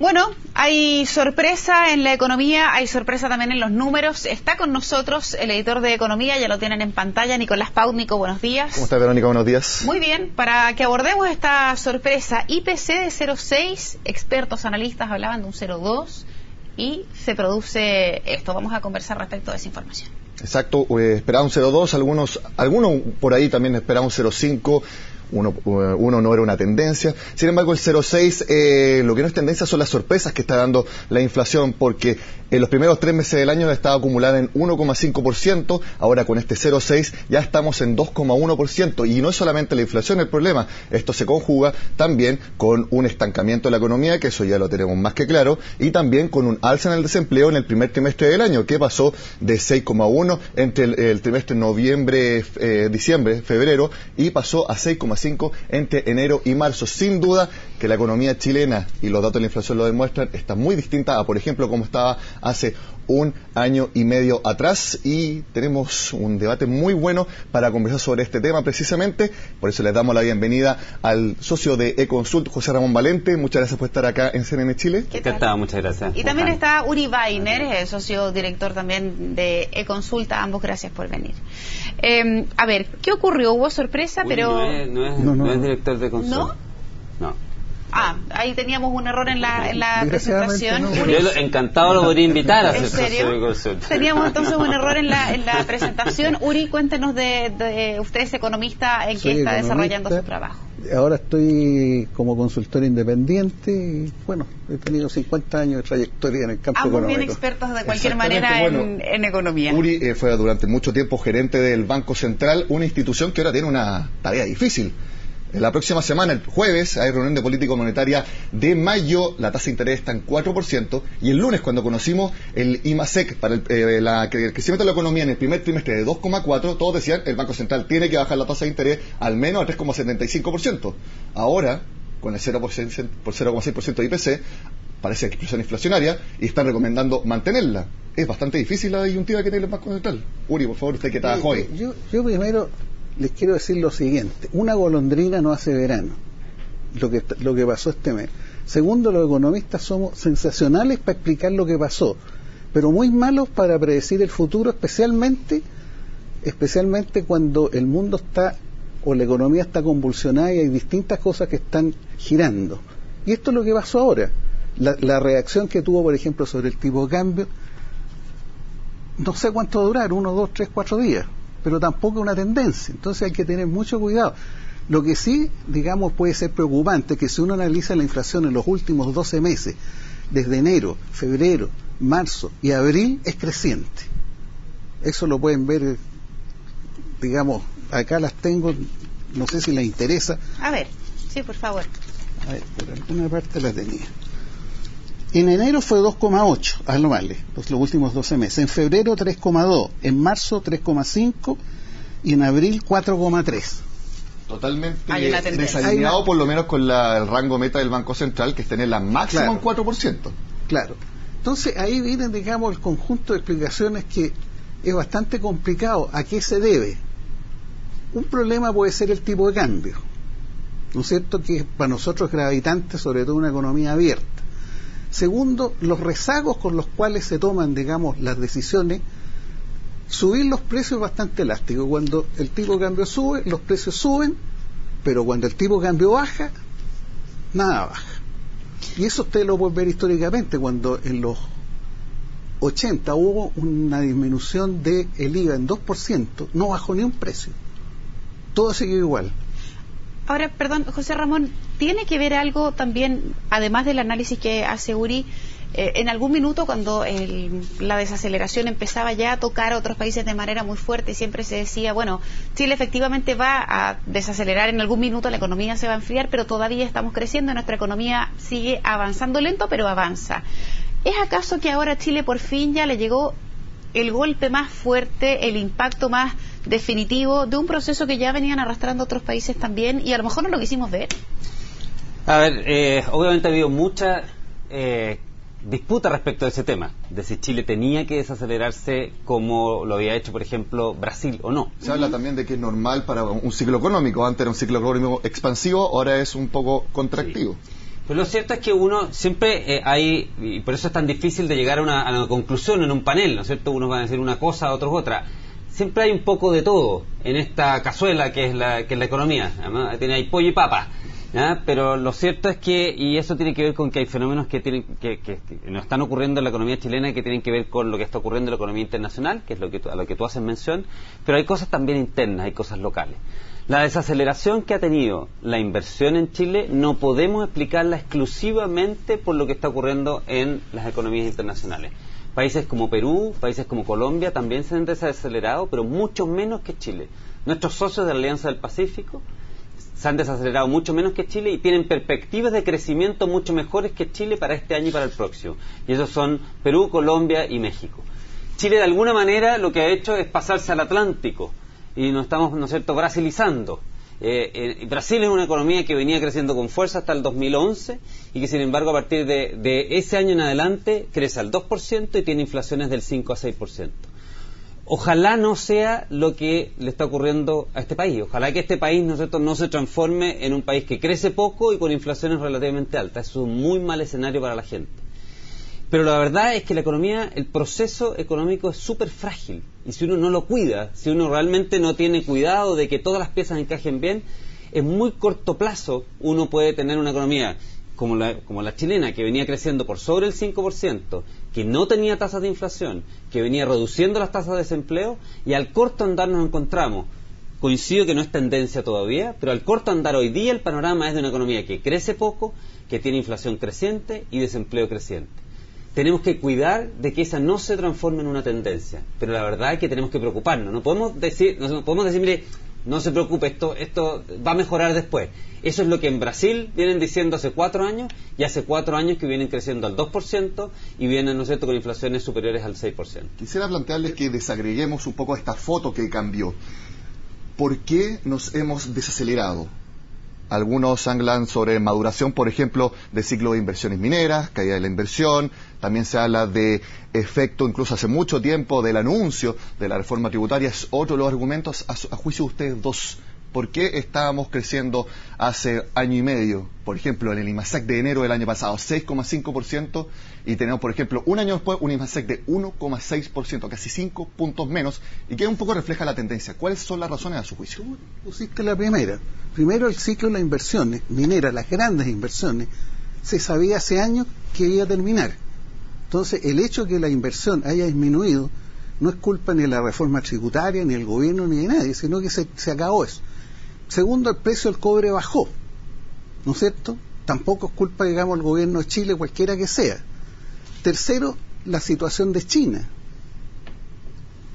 Bueno, hay sorpresa en la economía, hay sorpresa también en los números. Está con nosotros el editor de Economía, ya lo tienen en pantalla, Nicolás Pautnico, buenos días. ¿Cómo está, Verónica? Buenos días. Muy bien, para que abordemos esta sorpresa, IPC de 0,6, expertos analistas hablaban de un 0,2 y se produce esto. Vamos a conversar respecto de esa información. Exacto, esperaba un 0,2, algunos por ahí también esperaban un 0,5. Uno no era una tendencia. Sin embargo, el 0,6, lo que no es tendencia son las sorpresas que está dando la inflación, porque en los primeros 3 meses del año estaba acumulada en 1,5%, ahora con este 0,6 ya estamos en 2,1%, y no es solamente la inflación el problema, esto se conjuga también con un estancamiento de la economía, que eso ya lo tenemos más que claro, y también con un alza en el desempleo en el primer trimestre del año, que pasó de 6,1 entre el trimestre noviembre, diciembre, febrero, y pasó a 6,5 entre enero y marzo. Sin duda que la economía chilena, y los datos de la inflación lo demuestran, está muy distinta a, por ejemplo, como estaba hace un año y medio atrás, y tenemos un debate muy bueno para conversar sobre este tema precisamente. Por eso les damos la bienvenida al socio de Econsult, José Ramón Valente. Muchas gracias por estar acá en CNN Chile. ¿Qué tal? Muchas gracias. Y también está Uri Weiner, socio director también de Econsult. Ambos gracias por venir. A ver, ¿qué ocurrió? Hubo sorpresa, pero... No es director de Econsult. ¿No? No. Ah, ahí teníamos un error en la presentación. No. Yo encantado lo podría invitar a ¿En serio? Teníamos entonces un error en la presentación. Uri, cuéntenos de usted es economista, en qué está desarrollando su trabajo. Ahora estoy como consultor independiente y, bueno, he tenido 50 años de trayectoria en el campo económico. Bien expertos de cualquier manera en economía. Uri fue durante mucho tiempo gerente del Banco Central, una institución que ahora tiene una tarea difícil. La próxima semana, el jueves, hay reunión de política monetaria de mayo, la tasa de interés está en 4%, y el lunes, cuando conocimos el IMASEC para el crecimiento de la economía en el primer trimestre de 2,4%, todos decían el Banco Central tiene que bajar la tasa de interés al menos a 3,75%. Ahora, con el 0,6% de IPC, parece que hay presión inflacionaria y están recomendando mantenerla. Es bastante difícil la disyuntiva que tiene el Banco Central. Uri, por favor, usted que trabaja hoy. Yo primero les quiero decir lo siguiente: una golondrina no hace verano, lo que pasó este mes. Segundo, los economistas somos sensacionales para explicar lo que pasó, pero muy malos para predecir el futuro, especialmente cuando el mundo está, o la economía está convulsionada y hay distintas cosas que están girando. Y esto es lo que pasó ahora. La reacción que tuvo, por ejemplo, sobre el tipo de cambio, no sé cuánto va a durar, 1, 2, 3, 4 días, pero tampoco es una tendencia. Entonces hay que tener mucho cuidado. Lo que sí, digamos, puede ser preocupante, que si uno analiza la inflación en los últimos 12 meses, desde enero, febrero, marzo y abril, es creciente. Eso lo pueden ver, digamos, acá las tengo, no sé si les interesa. A ver, sí, por favor. A ver, por alguna parte la tenía. En enero fue 2,8 anuales, los últimos 12 meses. En febrero 3,2, en marzo 3,5 y en abril 4,3. Totalmente desalineado, por lo menos con el rango meta del Banco Central, que es tener la máxima en 4%. Claro. Entonces ahí vienen, digamos, el conjunto de explicaciones que es bastante complicado. ¿A qué se debe? Un problema puede ser el tipo de cambio, ¿no es cierto?, que para nosotros es gravitante, sobre todo en una economía abierta. Segundo, los rezagos con los cuales se toman, digamos, las decisiones. Subir los precios es bastante elástico. Cuando el tipo de cambio sube, los precios suben, pero cuando el tipo de cambio baja, nada baja. Y eso usted lo puede ver históricamente, cuando en los 80 hubo una disminución del IVA en 2%, no bajó ni un precio. Todo siguió igual. Ahora, perdón, José Ramón, ¿tiene que ver algo también, además del análisis que hace Uri, en algún minuto cuando la desaceleración empezaba ya a tocar a otros países de manera muy fuerte y siempre se decía, bueno, Chile efectivamente va a desacelerar en algún minuto, la economía se va a enfriar, pero todavía estamos creciendo, nuestra economía sigue avanzando lento, pero avanza? ¿Es acaso que ahora a Chile por fin ya le llegó el golpe más fuerte, el impacto más definitivo de un proceso que ya venían arrastrando otros países también y a lo mejor no lo quisimos ver? A ver, obviamente ha habido mucha disputa respecto de ese tema, de si Chile tenía que desacelerarse como lo había hecho, por ejemplo, Brasil o no. Se habla también de que es normal para un ciclo económico. Antes era un ciclo económico expansivo, ahora es un poco contractivo. Sí. Pues lo cierto es que uno siempre hay, y por eso es tan difícil de llegar a una conclusión en un panel, ¿no es cierto? Unos van a decir una cosa, otros otra. Siempre hay un poco de todo en esta cazuela que es la economía, ¿no? Hay pollo y papa, ¿ya? Pero lo cierto es que, y eso tiene que ver con que hay fenómenos que nos están ocurriendo en la economía chilena, que tienen que ver con lo que está ocurriendo en la economía internacional, que es a lo que tú haces mención, pero hay cosas también internas, hay cosas locales. La desaceleración que ha tenido la inversión en Chile no podemos explicarla exclusivamente por lo que está ocurriendo en las economías internacionales. Países como Perú, países como Colombia también se han desacelerado, pero mucho menos que Chile. Nuestros socios de la Alianza del Pacífico se han desacelerado mucho menos que Chile y tienen perspectivas de crecimiento mucho mejores que Chile para este año y para el próximo. Y esos son Perú, Colombia y México. Chile, de alguna manera, lo que ha hecho es pasarse al Atlántico y nos estamos, ¿no es cierto?, brasilizando. Brasil es una economía que venía creciendo con fuerza hasta el 2011 y que, sin embargo, a partir de ese año en adelante crece al 2% y tiene inflaciones del 5 a 6%. Ojalá no sea lo que le está ocurriendo a este país. Ojalá que este país, ¿no es cierto?, no se transforme en un país que crece poco y con inflaciones relativamente altas. Es un muy mal escenario para la gente. Pero la verdad es que la economía, el proceso económico es súper frágil. Y si uno no lo cuida, si uno realmente no tiene cuidado de que todas las piezas encajen bien, en muy corto plazo uno puede tener una economía como la chilena, que venía creciendo por sobre el 5%, que no tenía tasas de inflación, que venía reduciendo las tasas de desempleo, y al corto andar nos encontramos. Coincido que no es tendencia todavía, pero al corto andar hoy día el panorama es de una economía que crece poco, que tiene inflación creciente y desempleo creciente. Tenemos que cuidar de que esa no se transforme en una tendencia, pero la verdad es que tenemos que preocuparnos. No podemos decir, mire, no se preocupe, esto va a mejorar después. Eso es lo que en Brasil vienen diciendo hace 4 años, y hace 4 años que vienen creciendo al 2% y vienen, ¿no es cierto?, con inflaciones superiores al 6%. Quisiera plantearles que desagreguemos un poco esta foto que cambió. ¿Por qué nos hemos desacelerado? Algunos hablan sobre maduración, por ejemplo, de ciclo de inversiones mineras, caída de la inversión. También se habla de efecto, incluso hace mucho tiempo, del anuncio de la reforma tributaria. Es otro de los argumentos, a juicio de ustedes dos. ¿Por qué estábamos creciendo hace año y medio? Por ejemplo, en el IMASEC de enero del año pasado, 6,5%, y tenemos, por ejemplo, un año después, un IMASEC de 1,6%, casi 5 puntos menos, y que un poco refleja la tendencia. ¿Cuáles son las razones a su juicio? Tú pusiste la primera. Primero, el ciclo de las inversiones mineras, las grandes inversiones, se sabía hace años que iba a terminar. Entonces, el hecho de que la inversión haya disminuido no es culpa ni de la reforma tributaria, ni del gobierno, ni de nadie, sino que se acabó eso. Segundo, el precio del cobre bajó, ¿no es cierto? Tampoco es culpa, digamos, del gobierno de Chile, cualquiera que sea. Tercero, la situación de China,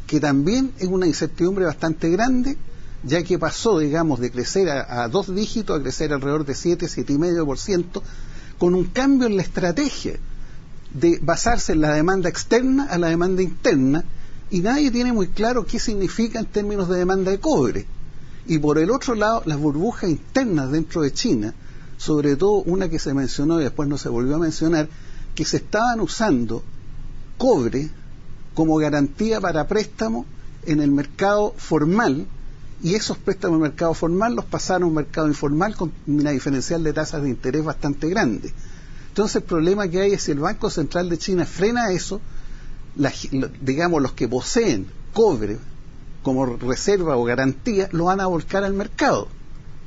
que también es una incertidumbre bastante grande, ya que pasó, digamos, de crecer a 2 dígitos a crecer alrededor de 7,5%, con un cambio en la estrategia de basarse en la demanda externa a la demanda interna, y nadie tiene muy claro qué significa en términos de demanda de cobre. Y por el otro lado, las burbujas internas dentro de China, sobre todo una que se mencionó y después no se volvió a mencionar, que se estaban usando cobre como garantía para préstamos en el mercado formal, y esos préstamos en el mercado formal los pasaron a un mercado informal con una diferencial de tasas de interés bastante grande. Entonces el problema que hay es si el Banco Central de China frena eso, digamos, los que poseen cobre como reserva o garantía lo van a volcar al mercado.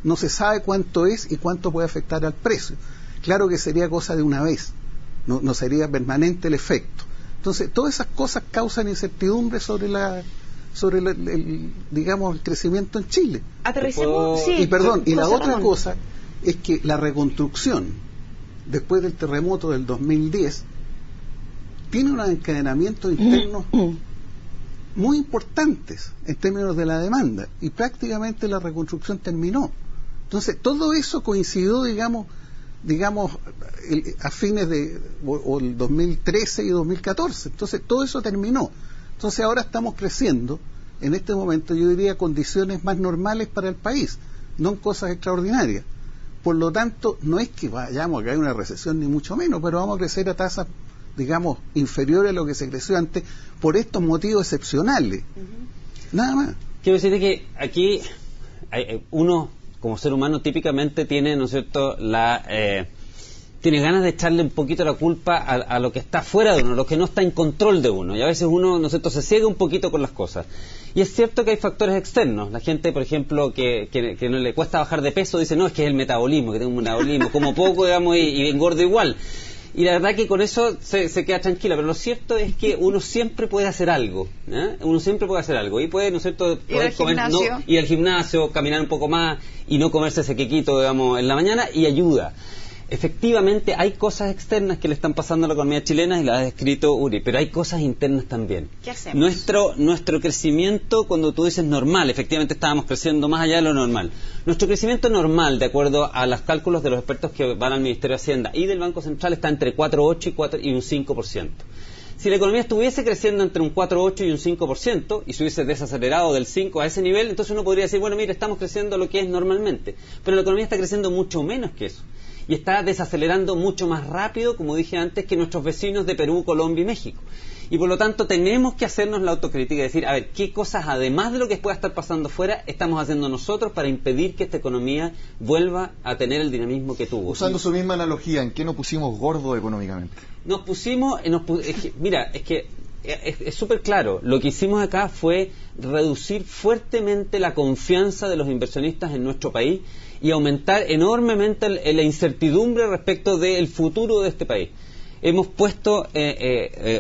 No se sabe cuánto es y cuánto puede afectar al precio. Claro que sería cosa de una vez, no sería permanente el efecto. Entonces todas esas cosas causan incertidumbre sobre el digamos, el crecimiento en Chile. Aterricemos, sí. Y la otra cosa es que la reconstrucción después del terremoto del 2010 tiene unos encadenamientos internos muy importantes en términos de la demanda, y prácticamente la reconstrucción terminó. Entonces todo eso coincidió, digamos a fines de el 2013 y 2014. Entonces todo eso terminó. Entonces ahora estamos creciendo en este momento, yo diría, condiciones más normales para el país, no en cosas extraordinarias. Por lo tanto, no es que vayamos a caer en una recesión, ni mucho menos, pero vamos a crecer a tasas, digamos, inferiores a lo que se creció antes, por estos motivos excepcionales. Nada más. Quiero decirte que aquí uno, como ser humano, típicamente tiene, ¿no es cierto?, tiene ganas de echarle un poquito la culpa a lo que está fuera de uno, lo que no está en control de uno, y a veces uno, ¿no es cierto?, se ciega un poquito con las cosas. Y es cierto que hay factores externos. La gente, por ejemplo, que no le cuesta bajar de peso, dice, no, es que es el metabolismo, que tengo un metabolismo, como poco, digamos, y engordo igual. Y la verdad que con eso se queda tranquila, pero lo cierto es que uno siempre puede hacer algo, ¿eh? Uno siempre puede hacer algo, y puede, ¿no es cierto?, ir al gimnasio, caminar un poco más, y no comerse ese quequito, digamos, en la mañana, y ayuda. Efectivamente hay cosas externas que le están pasando a la economía chilena y las ha descrito Uri, pero hay cosas internas también. ¿Qué hacemos? Nuestro crecimiento, cuando tú dices normal, efectivamente estábamos creciendo más allá de lo normal. Nuestro crecimiento normal, de acuerdo a los cálculos de los expertos que van al Ministerio de Hacienda y del Banco Central, está entre 4,8 y un 5%. Si la economía estuviese creciendo entre un 4,8 y un 5%, y se hubiese desacelerado del 5 a ese nivel, entonces uno podría decir, bueno, mire, estamos creciendo lo que es normalmente. Pero la economía está creciendo mucho menos que eso. Y está desacelerando mucho más rápido, como dije antes, que nuestros vecinos de Perú, Colombia y México. Y por lo tanto tenemos que hacernos la autocrítica y decir, a ver, ¿qué cosas, además de lo que pueda estar pasando fuera, estamos haciendo nosotros para impedir que esta economía vuelva a tener el dinamismo que tuvo? Usando su misma analogía, ¿en qué nos pusimos gordo económicamente? Nos pusimos, es súper claro, lo que hicimos acá fue reducir fuertemente la confianza de los inversionistas en nuestro país y aumentar enormemente la incertidumbre respecto del futuro de este país. Hemos puesto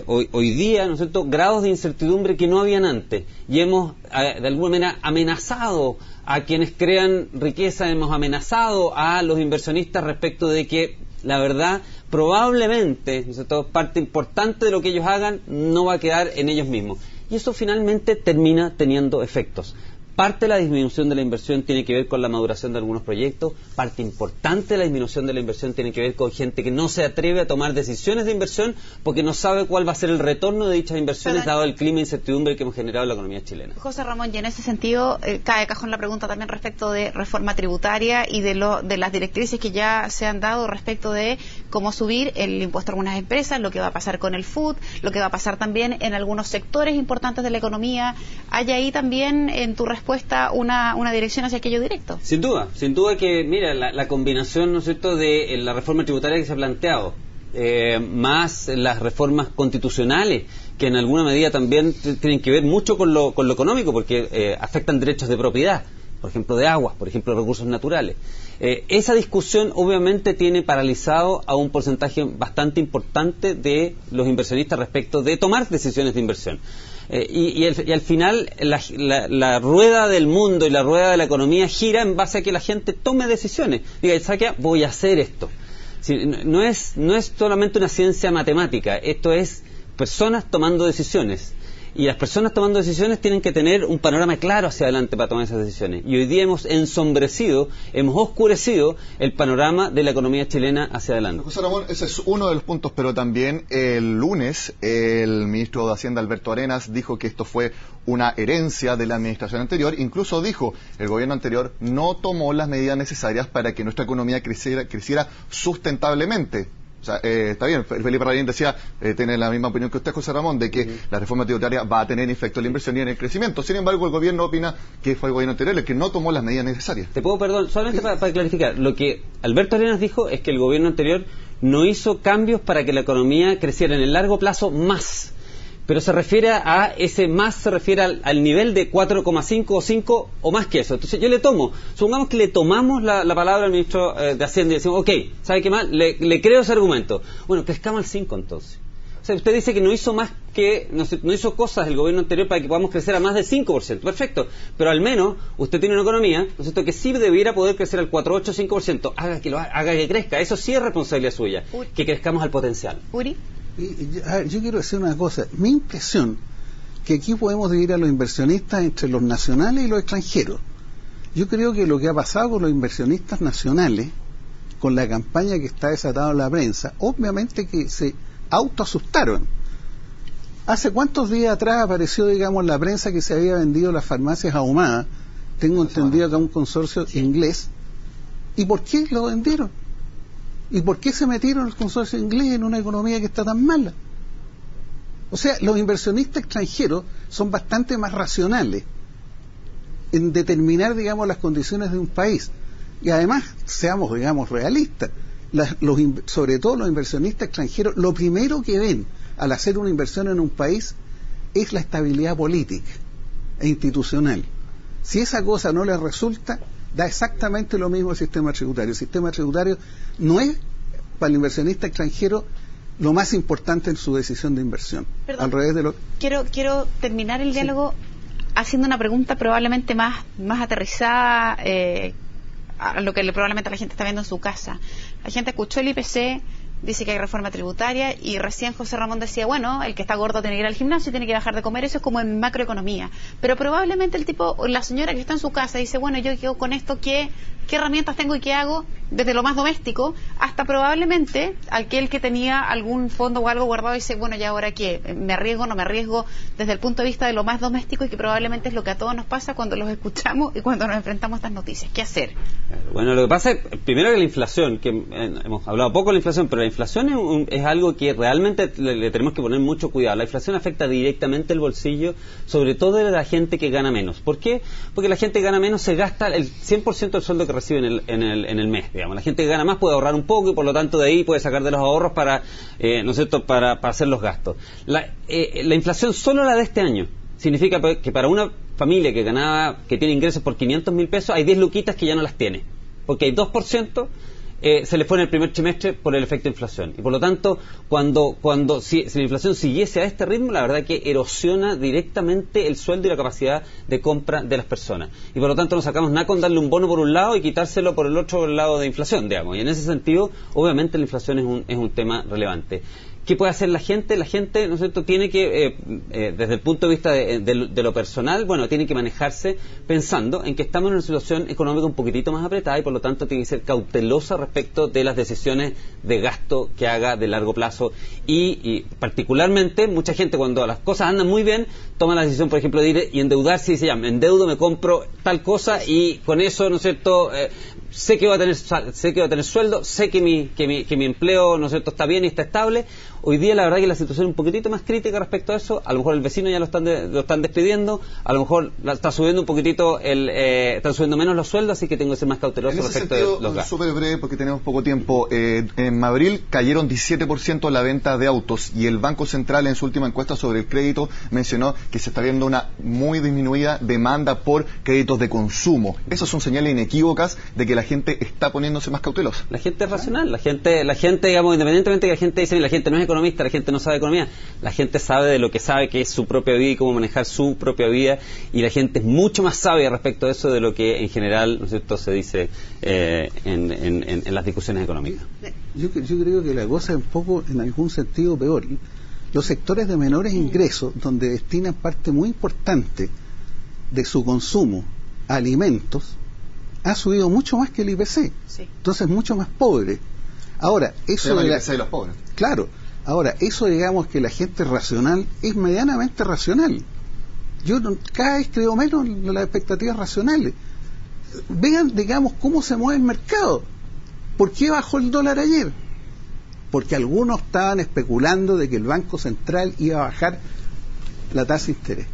hoy día, ¿no es cierto?, grados de incertidumbre que no habían antes, y hemos de alguna manera amenazado a quienes crean riqueza, hemos amenazado a los inversionistas respecto de que la verdad probablemente, ¿no es cierto?, parte importante de lo que ellos hagan no va a quedar en ellos mismos, y eso finalmente termina teniendo efectos. Parte de la disminución de la inversión tiene que ver con la maduración de algunos proyectos, parte importante de la disminución de la inversión tiene que ver con gente que no se atreve a tomar decisiones de inversión porque no sabe cuál va a ser el retorno de dichas inversiones dado el clima de incertidumbre que hemos generado en la economía chilena. José Ramón, y en ese sentido cae cajón la pregunta también respecto de reforma tributaria y de las directrices que ya se han dado respecto de cómo subir el impuesto a algunas empresas, lo que va a pasar con el food, lo que va a pasar también en algunos sectores importantes de la economía. ¿Hay ahí también en tu respuesta una dirección hacia aquello directo? Sin duda que, mira, la combinación, ¿no es cierto?, de la reforma tributaria que se ha planteado, más las reformas constitucionales, que en alguna medida también tienen que ver mucho con lo económico, porque afectan derechos de propiedad, por ejemplo, de aguas, por ejemplo, de recursos naturales. Esa discusión obviamente tiene paralizado a un porcentaje bastante importante de los inversionistas respecto de tomar decisiones de inversión. Y al final la rueda del mundo y la rueda de la economía gira en base a que la gente tome decisiones. Diga, ¿sabe qué? Voy a hacer esto. No es solamente una ciencia matemática, esto es personas tomando decisiones. Y las personas tomando decisiones tienen que tener un panorama claro hacia adelante para tomar esas decisiones. Y hoy día hemos oscurecido el panorama de la economía chilena hacia adelante. José Ramón, ese es uno de los puntos, pero también el lunes el ministro de Hacienda, Alberto Arenas, dijo que esto fue una herencia de la administración anterior. Incluso dijo, el gobierno anterior no tomó las medidas necesarias para que nuestra economía creciera sustentablemente. O sea, está bien, Felipe Rayén decía, tiene la misma opinión que usted, José Ramón, de que la reforma tributaria va a tener efecto en la inversión y en el crecimiento. Sin embargo, el gobierno opina que fue el gobierno anterior el que no tomó las medidas necesarias. Solamente para clarificar, lo que Alberto Arenas dijo es que el gobierno anterior no hizo cambios para que la economía creciera en el largo plazo más. Pero se refiere a ese más, se refiere al nivel de 4,5 o 5 o más que eso. Entonces yo supongamos que le tomamos la palabra al ministro de Hacienda y decimos, ok, ¿sabe qué más? Le creo ese argumento. Bueno, crezcamos al 5 entonces. O sea, usted dice que no hizo más que, no hizo cosas el gobierno anterior para que podamos crecer a más del 5%. Perfecto. Pero al menos usted tiene una economía, ¿no es cierto?, que sí debiera poder crecer al 4,8 o 5%. Haga que crezca. Eso sí es responsabilidad suya. Que crezcamos al potencial. Uri. Yo quiero decir una cosa. Mi impresión que aquí podemos dividir a los inversionistas entre los nacionales y los extranjeros. Yo creo que lo que ha pasado con los inversionistas nacionales, con la campaña que está desatada en la prensa, obviamente que se autoasustaron. ¿Hace cuántos días atrás apareció, digamos, en la prensa que se había vendido las farmacias ahumadas? Tengo entendido que a un consorcio inglés. ¿Y por qué lo vendieron? ¿Y por qué se metieron el consorcio inglés en una economía que está tan mala? O sea, los inversionistas extranjeros son bastante más racionales en determinar, digamos, las condiciones de un país. Y además, seamos, digamos, realistas. sobre todo los inversionistas extranjeros, lo primero que ven al hacer una inversión en un país es la estabilidad política e institucional. Si esa cosa no les resulta, da exactamente lo mismo el sistema tributario. El sistema tributario no es para el inversionista extranjero lo más importante en su decisión de inversión. Perdón, al revés de lo... quiero terminar el diálogo haciendo una pregunta probablemente más aterrizada a lo que probablemente la gente está viendo en su casa. La gente escuchó el IPC, dice que hay reforma tributaria, y recién José Ramón decía, bueno, el que está gordo tiene que ir al gimnasio y tiene que dejar de comer. Eso es como en macroeconomía, pero probablemente el tipo, la señora que está en su casa dice, bueno, yo con esto ¿qué herramientas tengo y qué hago? Desde lo más doméstico hasta probablemente aquel que tenía algún fondo o algo guardado y dice, bueno, ¿y ahora qué? ¿Me arriesgo, no me arriesgo? Desde el punto de vista de lo más doméstico, y que probablemente es lo que a todos nos pasa cuando los escuchamos y cuando nos enfrentamos a estas noticias. ¿Qué hacer? Bueno, lo que pasa es, primero, que la inflación, que hemos hablado poco de la inflación, pero la inflación es algo que realmente le tenemos que poner mucho cuidado. La inflación afecta directamente el bolsillo, sobre todo de la gente que gana menos. ¿Por qué? Porque la gente que gana menos se gasta el 100% del sueldo que recibe en el mes. Digamos. La gente que gana más puede ahorrar un poco y por lo tanto de ahí puede sacar de los ahorros para, ¿no es cierto?, para hacer los gastos. La inflación solo la de este año significa que para una familia que tiene ingresos por 500.000 pesos, hay 10 luquitas que ya no las tiene, porque hay 2% se le fue en el primer trimestre por el efecto de inflación. Y por lo tanto, si la inflación siguiese a este ritmo, la verdad que erosiona directamente el sueldo y la capacidad de compra de las personas. Y por lo tanto no sacamos nada con darle un bono por un lado y quitárselo por el otro lado de inflación, digamos. Y en ese sentido, obviamente la inflación es un tema relevante. ¿Qué puede hacer la gente? La gente, ¿no es cierto?, tiene que, desde el punto de vista de lo personal, bueno, tiene que manejarse pensando en que estamos en una situación económica un poquitito más apretada y por lo tanto tiene que ser cautelosa respecto de las decisiones de gasto que haga de largo plazo. Y particularmente, mucha gente, cuando las cosas andan muy bien, toma la decisión, por ejemplo, de ir y endeudarse y dice, ya, me endeudo, me compro tal cosa y con eso, ¿no es cierto?, sé que voy a tener sueldo, sé que mi empleo, ¿no es cierto?, está bien y está estable. Hoy día la verdad que la situación es un poquitito más crítica respecto a eso. A lo mejor el vecino ya lo están despidiendo, a lo mejor está subiendo un poquitito están subiendo menos los sueldos, así que tengo que ser más cauteloso respecto de los gastos. Súper breve porque tenemos poco tiempo. En abril cayeron 17% la venta de autos y el Banco Central en su última encuesta sobre el crédito mencionó que se está viendo una muy disminuida demanda por créditos de consumo. Esas son señales inequívocas de que la gente está poniéndose más cautelosa. La gente es racional, la gente, digamos, independientemente de que la gente dice, la gente no es economista, la gente no sabe economía, la gente sabe de lo que sabe, que es su propia vida y cómo manejar su propia vida, y la gente es mucho más sabia respecto a eso de lo que en general, ¿no es cierto?, se dice en las discusiones económicas. Yo creo que la cosa es un poco, en algún sentido, peor. Los sectores de menores ingresos, donde destinan parte muy importante de su consumo a alimentos, ha subido mucho más que el IPC. Sí. Entonces, mucho más pobre. Ahora, eso de el IPC de los pobres. Claro. Ahora, eso, digamos, que la gente racional es medianamente racional. Yo cada vez creo menos en las expectativas racionales. Vean, digamos, cómo se mueve el mercado. ¿Por qué bajó el dólar ayer? Porque algunos estaban especulando de que el Banco Central iba a bajar la tasa de interés.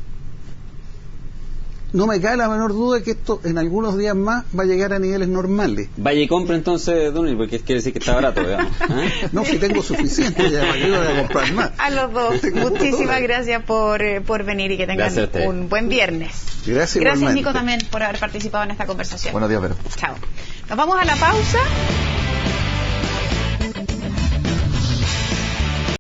No me cabe la menor duda que esto en algunos días más va a llegar a niveles normales. Vaya y compra entonces, Donny, porque quiere decir que está barato, digamos. No, si tengo suficiente, ya para qué voy a comprar más. A los dos, muchísimas gracias por venir y que tengan un buen viernes. Gracias, Nico, también por haber participado en esta conversación. Buenos días, Vero. Chao. Nos vamos a la pausa.